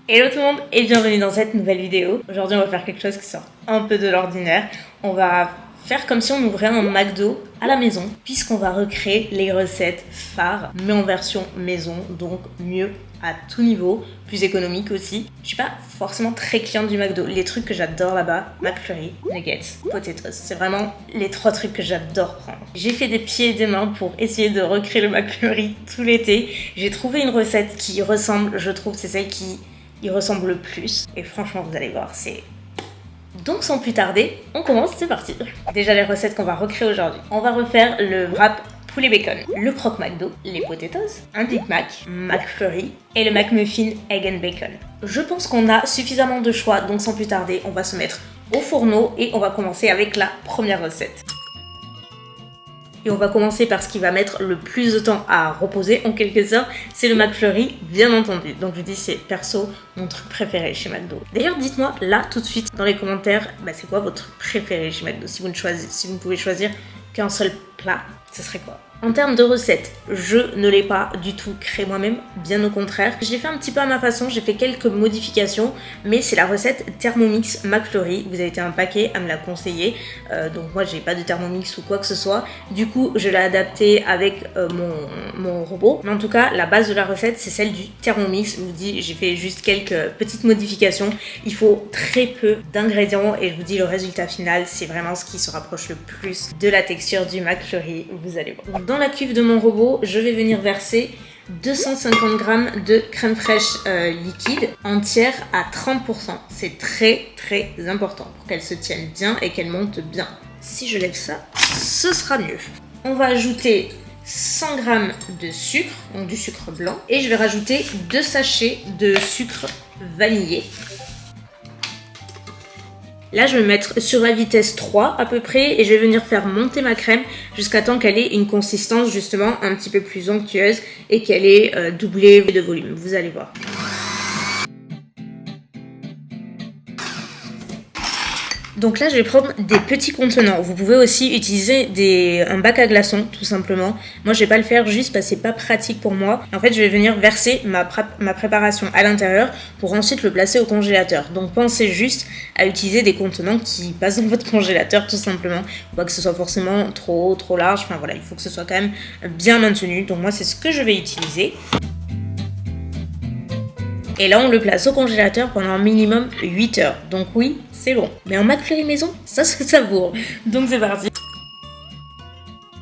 Hello tout le monde et bienvenue dans cette nouvelle vidéo. Aujourd'hui on va faire quelque chose qui sort un peu de l'ordinaire. On va faire comme si on ouvrait un McDo à la maison, puisqu'on va recréer les recettes phares, mais en version maison, donc mieux à tout niveau, plus économique aussi. Je suis pas forcément très cliente du McDo. Les trucs que j'adore là-bas, McFlurry, nuggets, potatoes, c'est vraiment les 3 trucs que j'adore prendre. J'ai fait des pieds et des mains pour essayer de recréer le McFlurry tout l'été. J'ai trouvé une recette qui ressemble, je trouve, c'est celle qui y ressemble le plus. Et franchement, vous allez voir, c'est... Donc sans plus tarder, on commence, c'est parti. Déjà les recettes qu'on va recréer aujourd'hui. On va refaire le wrap poulet bacon, le croque McDo, les potatoes, un Big Mac, McFlurry et le McMuffin egg and bacon. Je pense qu'on a suffisamment de choix, donc sans plus tarder, on va se mettre au fourneau et on va commencer avec la première recette. Et on va commencer par ce qui va mettre le plus de temps à reposer en quelque sorte, c'est le McFlurry, bien entendu. Donc je dis c'est perso mon truc préféré chez McDo. D'ailleurs dites-moi là tout de suite dans les commentaires, c'est quoi votre truc préféré chez McDo? Si vous ne pouvez choisir qu'un seul plat, ce serait quoi? En termes de recettes, je ne l'ai pas du tout créé moi-même, bien au contraire. Je l'ai fait un petit peu à ma façon, j'ai fait quelques modifications, mais c'est la recette Thermomix McFlurry. Vous avez été un paquet à me la conseiller, donc moi j'ai pas de Thermomix ou quoi que ce soit. Du coup, je l'ai adapté avec mon robot. Mais en tout cas, la base de la recette, c'est celle du Thermomix. Je vous dis, j'ai fait juste quelques petites modifications. Il faut très peu d'ingrédients et je vous dis, le résultat final, c'est vraiment ce qui se rapproche le plus de la texture du McFlurry. Vous allez voir. Dans la cuve de mon robot, je vais venir verser 250 g de crème fraîche liquide entière à 30%. C'est très très important pour qu'elle se tienne bien et qu'elle monte bien. Si je lève ça, ce sera mieux. On va ajouter 100 g de sucre, donc du sucre blanc, et je vais rajouter 2 sachets de sucre vanillé. Là, je vais mettre sur la vitesse 3 à peu près et je vais venir faire monter ma crème jusqu'à temps qu'elle ait une consistance justement un petit peu plus onctueuse et qu'elle ait doublé de volume. Vous allez voir. Donc là, je vais prendre des petits contenants. Vous pouvez aussi utiliser un bac à glaçons, tout simplement. Moi, je vais pas le faire juste parce que c'est pas pratique pour moi. En fait, je vais venir verser ma préparation à l'intérieur pour ensuite le placer au congélateur. Donc, pensez juste à utiliser des contenants qui passent dans votre congélateur, tout simplement. Pas que ce soit forcément trop large. Enfin voilà, il faut que ce soit quand même bien maintenu. Donc moi, c'est ce que je vais utiliser. Et là, on le place au congélateur pendant un minimum 8 heures. Donc oui, c'est long. Mais en McFlurry maison, ça se savoure. Donc c'est parti.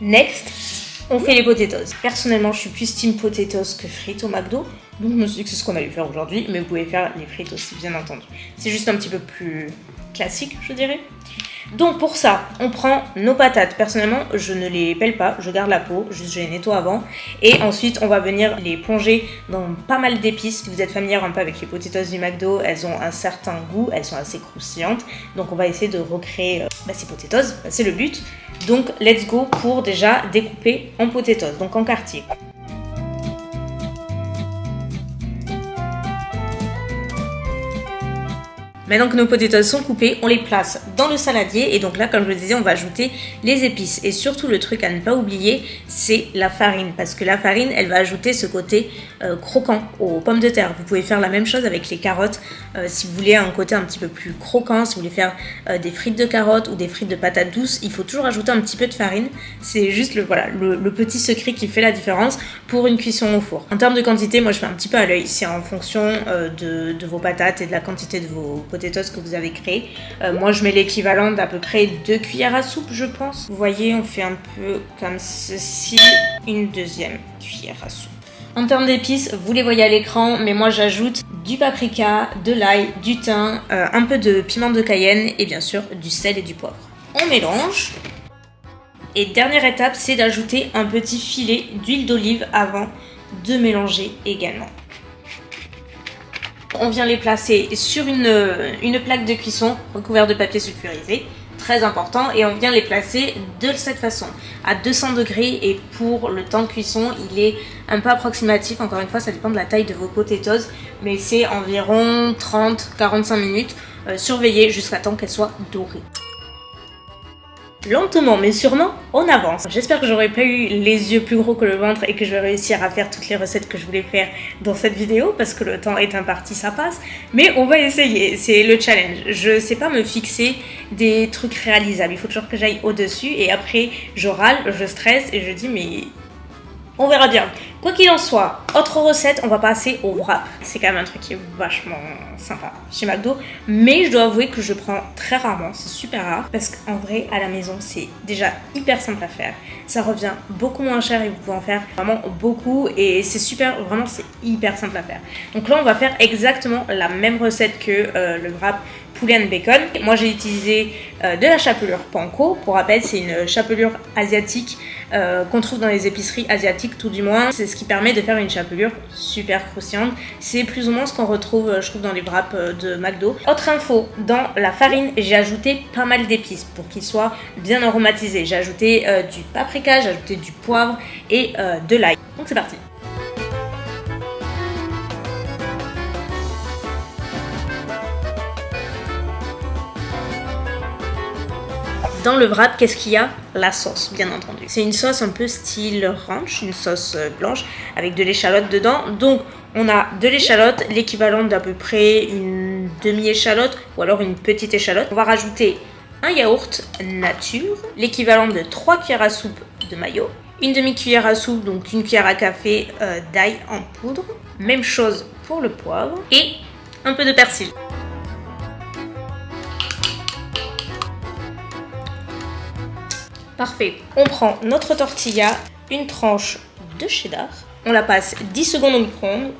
Next, on fait les potatoes. Personnellement, je suis plus team potatoes que frites au McDo. Donc je me suis dit que c'est ce qu'on allait faire aujourd'hui. Mais vous pouvez faire les frites aussi, bien entendu. C'est juste un petit peu plus classique, je dirais. Donc pour ça, on prend nos patates. Personnellement, je ne les pèle pas, je garde la peau, juste je les nettoie avant. Et ensuite, on va venir les plonger dans pas mal d'épices. Si vous êtes familière un peu avec les potatoes du McDo, elles ont un certain goût, elles sont assez croustillantes. Donc on va essayer de recréer ces potatoes, c'est le but. Donc let's go pour déjà découper en potatoes, donc en quartiers. Maintenant que nos potatoes sont coupés, on les place dans le saladier et donc là, comme je le disais, on va ajouter les épices. Et surtout, le truc à ne pas oublier, c'est la farine parce que la farine, elle va ajouter ce côté croquant aux pommes de terre. Vous pouvez faire la même chose avec les carottes si vous voulez un côté un petit peu plus croquant, si vous voulez faire des frites de carottes ou des frites de patates douces, il faut toujours ajouter un petit peu de farine. C'est juste le petit secret qui fait la différence pour une cuisson au four. En termes de quantité, moi je fais un petit peu à l'œil. C'est en fonction de vos patates et de la quantité de vos potatoes que vous avez créé. Moi je mets l'équivalent d'à peu près 2 cuillères à soupe, je pense. Vous voyez, on fait un peu comme ceci, une deuxième cuillère à soupe. En termes d'épices, vous les voyez à l'écran, mais moi j'ajoute du paprika, de l'ail, du thym, un peu de piment de Cayenne et bien sûr du sel et du poivre. On mélange. Et dernière étape, c'est d'ajouter un petit filet d'huile d'olive avant de mélanger également. On vient les placer sur une plaque de cuisson recouverte de papier sulfurisé, très important, et on vient les placer de cette façon, à 200 degrés, et pour le temps de cuisson, il est un peu approximatif, encore une fois, ça dépend de la taille de vos potatoes, mais c'est environ 30-45 minutes, surveillez jusqu'à temps qu'elles soient dorées. lentement mais sûrement, on avance. J'espère que j'aurai pas eu les yeux plus gros que le ventre et que je vais réussir à faire toutes les recettes que je voulais faire dans cette vidéo parce que le temps est imparti, ça passe. Mais on va essayer, c'est le challenge. Je sais pas me fixer des trucs réalisables, il faut toujours que j'aille au-dessus et après je râle, je stresse et je dis mais... on verra bien. Quoi qu'il en soit, autre recette, on va passer au wrap. C'est quand même un truc qui est vachement sympa chez McDo. Mais je dois avouer que je prends très rarement, c'est super rare. Parce qu'en vrai, à la maison, c'est déjà hyper simple à faire. Ça revient beaucoup moins cher et vous pouvez en faire vraiment beaucoup. Et c'est super, vraiment c'est hyper simple à faire. Donc là, on va faire exactement la même recette que le wrap poulet and bacon. Moi j'ai utilisé de la chapelure panko. Pour rappel, c'est une chapelure asiatique qu'on trouve dans les épiceries asiatiques, tout du moins. C'est ce qui permet de faire une chapelure super croustillante. C'est plus ou moins ce qu'on retrouve, je trouve, dans les wraps de McDo. Autre info, dans la farine, j'ai ajouté pas mal d'épices pour qu'il soit bien aromatisé. J'ai ajouté du paprika, j'ai ajouté du poivre et de l'ail. Donc c'est parti. Dans le wrap, qu'est-ce qu'il y a? La sauce, bien entendu. C'est une sauce un peu style ranch, une sauce blanche avec de l'échalote dedans. Donc, on a de l'échalote, l'équivalent d'à peu près une demi-échalote ou alors une petite échalote. On va rajouter un yaourt nature, l'équivalent de 3 cuillères à soupe de mayo, une demi-cuillère à soupe, donc une cuillère à café d'ail en poudre. Même chose pour le poivre et un peu de persil. Parfait. On prend notre tortilla, une tranche de cheddar. On la passe 10 secondes au micro-ondes.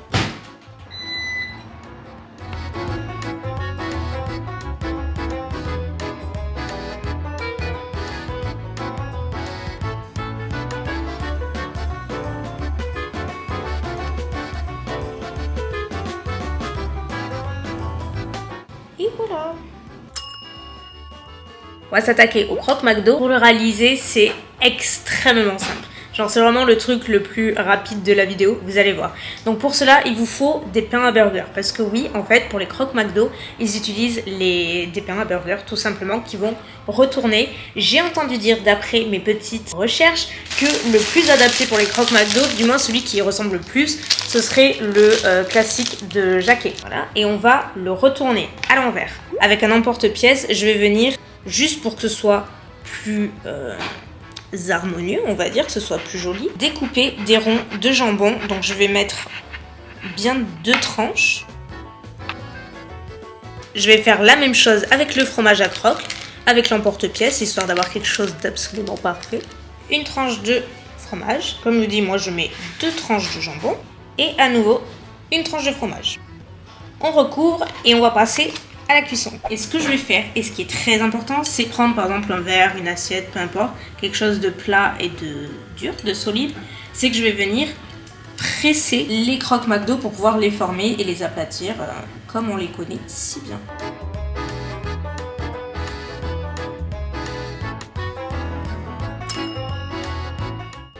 Et voilà. On va s'attaquer au croque McDo. Pour le réaliser, c'est extrêmement simple. Genre, c'est vraiment le truc le plus rapide de la vidéo, vous allez voir. Donc pour cela, il vous faut des pains à burger. Parce que oui, en fait, pour les croques McDo, ils utilisent des pains à burger, tout simplement, qui vont retourner. J'ai entendu dire, d'après mes petites recherches, que le plus adapté pour les croques McDo, du moins celui qui y ressemble le plus, ce serait le classique de Jacquet. Voilà, et on va le retourner à l'envers. Avec un emporte-pièce, je vais venir... juste pour que ce soit plus harmonieux, on va dire, que ce soit plus joli. Découper des ronds de jambon. Donc je vais mettre bien 2 tranches. Je vais faire la même chose avec le fromage à croque, avec l'emporte-pièce, histoire d'avoir quelque chose d'absolument parfait. Une tranche de fromage. Comme je vous dis, moi je mets 2 tranches de jambon. Et à nouveau, une tranche de fromage. On recouvre et on va passer à la cuisson. Et ce que je vais faire, et ce qui est très important, c'est prendre par exemple un verre, une assiette, peu importe, quelque chose de plat et de dur, de solide. C'est que je vais venir presser les croques McDo pour pouvoir les former et les aplatir comme on les connaît si bien.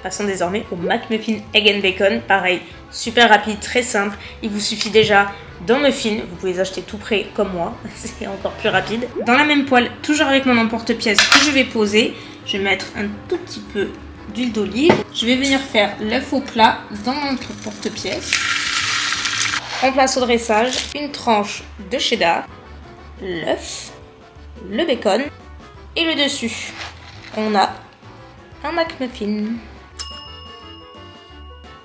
Passons désormais au McMuffin Egg and Bacon. Pareil, super rapide, très simple. Il vous suffit déjà d'un muffin. Vous pouvez les acheter tout près comme moi. C'est encore plus rapide. Dans la même poêle, toujours avec mon emporte-pièce que je vais poser, je vais mettre un tout petit peu d'huile d'olive. Je vais venir faire l'œuf au plat dans mon porte-pièce. On place au dressage une tranche de cheddar, l'œuf, le bacon et le dessus. On a un McMuffin.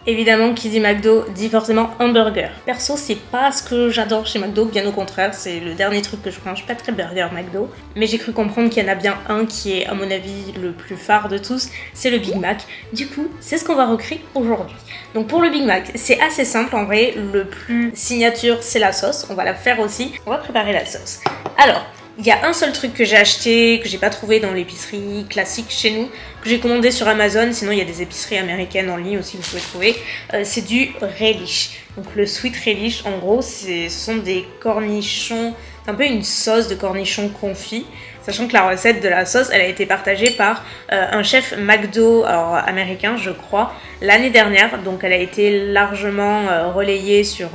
Évidemment, qui dit McDo dit forcément hamburger. Perso, c'est pas ce que j'adore chez McDo, bien au contraire, c'est le dernier truc que je mange, pas très burger McDo. Mais j'ai cru comprendre qu'il y en a bien un qui est, à mon avis, le plus phare de tous, c'est le Big Mac. Du coup, c'est ce qu'on va recréer aujourd'hui. Donc pour le Big Mac, c'est assez simple en vrai, le plus signature, c'est la sauce. On va la faire aussi, on va préparer la sauce. Alors, il y a un seul truc que j'ai acheté, que j'ai pas trouvé dans l'épicerie classique chez nous, que j'ai commandé sur Amazon, sinon il y a des épiceries américaines en ligne aussi, vous pouvez trouver, c'est du relish. Donc le sweet relish, en gros, ce sont des cornichons, un peu une sauce de cornichons confits, sachant que la recette de la sauce, elle a été partagée par un chef McDo, alors américain je crois, l'année dernière, donc elle a été largement relayée sur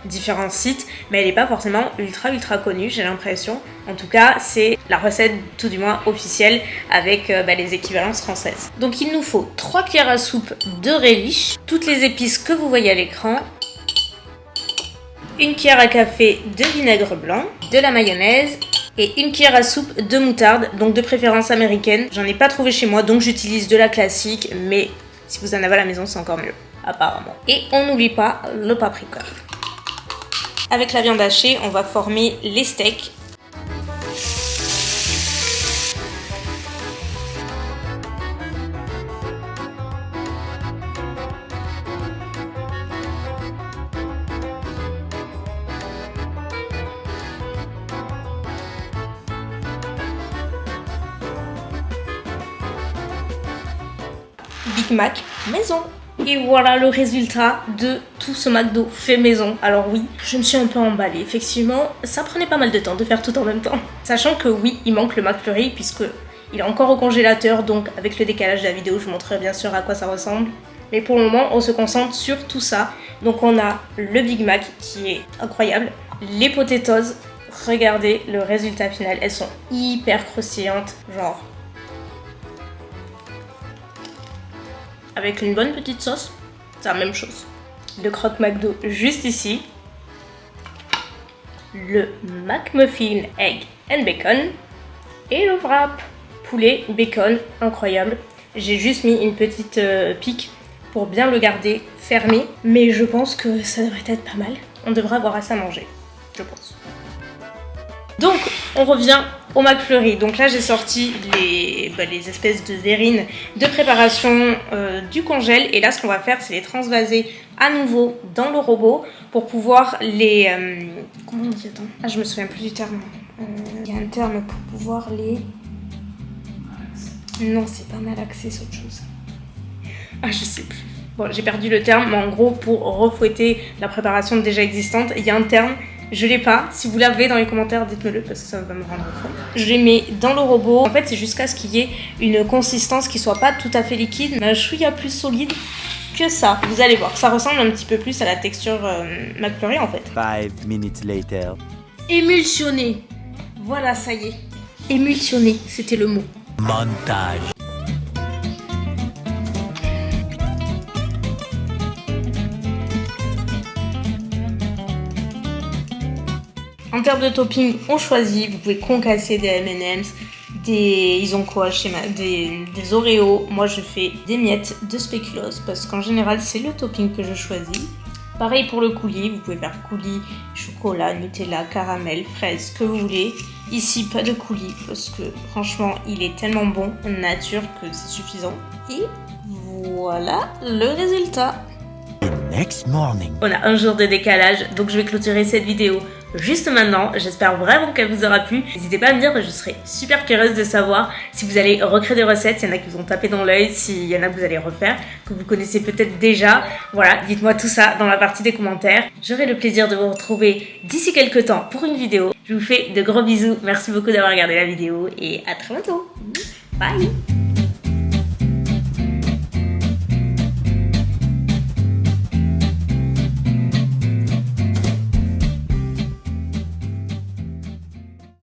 différents sites, mais elle n'est pas forcément ultra connue, j'ai l'impression. En tout cas, c'est la recette tout du moins officielle avec les équivalences françaises. Donc il nous faut 3 cuillères à soupe de relish, toutes les épices que vous voyez à l'écran, 1 cuillère à café de vinaigre blanc, de la mayonnaise et 1 cuillère à soupe de moutarde, donc de préférence américaine. J'en ai pas trouvé chez moi donc j'utilise de la classique, mais si vous en avez à la maison c'est encore mieux apparemment. Et on n'oublie pas le paprika. Avec la viande hachée, on va former les steaks. Big Mac maison. Et voilà le résultat de tout ce McDo fait maison. Alors oui, je me suis un peu emballée. Effectivement, ça prenait pas mal de temps de faire tout en même temps. Sachant que oui, il manque le McFlurry puisque il est encore au congélateur. Donc avec le décalage de la vidéo, je vous montrerai bien sûr à quoi ça ressemble. Mais pour le moment, on se concentre sur tout ça. Donc on a le Big Mac qui est incroyable. Les potatoes, regardez le résultat final. Elles sont hyper croustillantes. Genre... avec une bonne petite sauce, c'est la même chose. Le croque McDo juste ici. Le McMuffin Egg and Bacon. Et le wrap poulet bacon, incroyable. J'ai juste mis une petite pique pour bien le garder fermé. Mais je pense que ça devrait être pas mal. On devrait avoir assez à manger, je pense. Donc, on revient au McFlurry. Donc là, j'ai sorti les espèces de verrines de préparation du congèle. Et là, ce qu'on va faire, c'est les transvaser à nouveau dans le robot pour pouvoir les... comment on dit? Attends. Ah, je me souviens plus du terme. Il y a un terme pour pouvoir les... Non, c'est pas malaxer, c'est autre chose. Ah, je sais plus. Bon, j'ai perdu le terme, mais en gros, pour refouetter la préparation déjà existante, il y a un terme. Je l'ai pas. Si vous l'avez dans les commentaires, dites-me-le parce que ça va me rendre fou. Je les mets dans le robot. En fait, c'est jusqu'à ce qu'il y ait une consistance qui soit pas tout à fait liquide, mais un chouïa plus solide que ça. Vous allez voir, ça ressemble un petit peu plus à la texture McFlurry en fait. 5 minutes later. Émulsionné. Voilà, ça y est. Émulsionné, c'était le mot. Montage. En termes de topping, on choisit. Vous pouvez concasser des M&M's, ils ont quoi chez des Oreos. Moi, je fais des miettes de spéculoos parce qu'en général, c'est le topping que je choisis. Pareil pour le coulis, vous pouvez faire coulis, chocolat, Nutella, caramel, fraise, ce que vous voulez. Ici, pas de coulis parce que franchement, il est tellement bon en nature que c'est suffisant. Et voilà le résultat. Next morning. On a un jour de décalage, donc je vais clôturer cette vidéo juste maintenant. J'espère vraiment qu'elle vous aura plu. N'hésitez pas à me dire, je serais super curieuse de savoir si vous allez recréer des recettes, s'il y en a qui vous ont tapé dans l'œil, s'il y en a que vous allez refaire, que vous connaissez peut-être déjà. Voilà, dites-moi tout ça dans la partie des commentaires. J'aurai le plaisir de vous retrouver d'ici quelques temps pour une vidéo. Je vous fais de gros bisous. Merci beaucoup d'avoir regardé la vidéo et à très bientôt. Bye.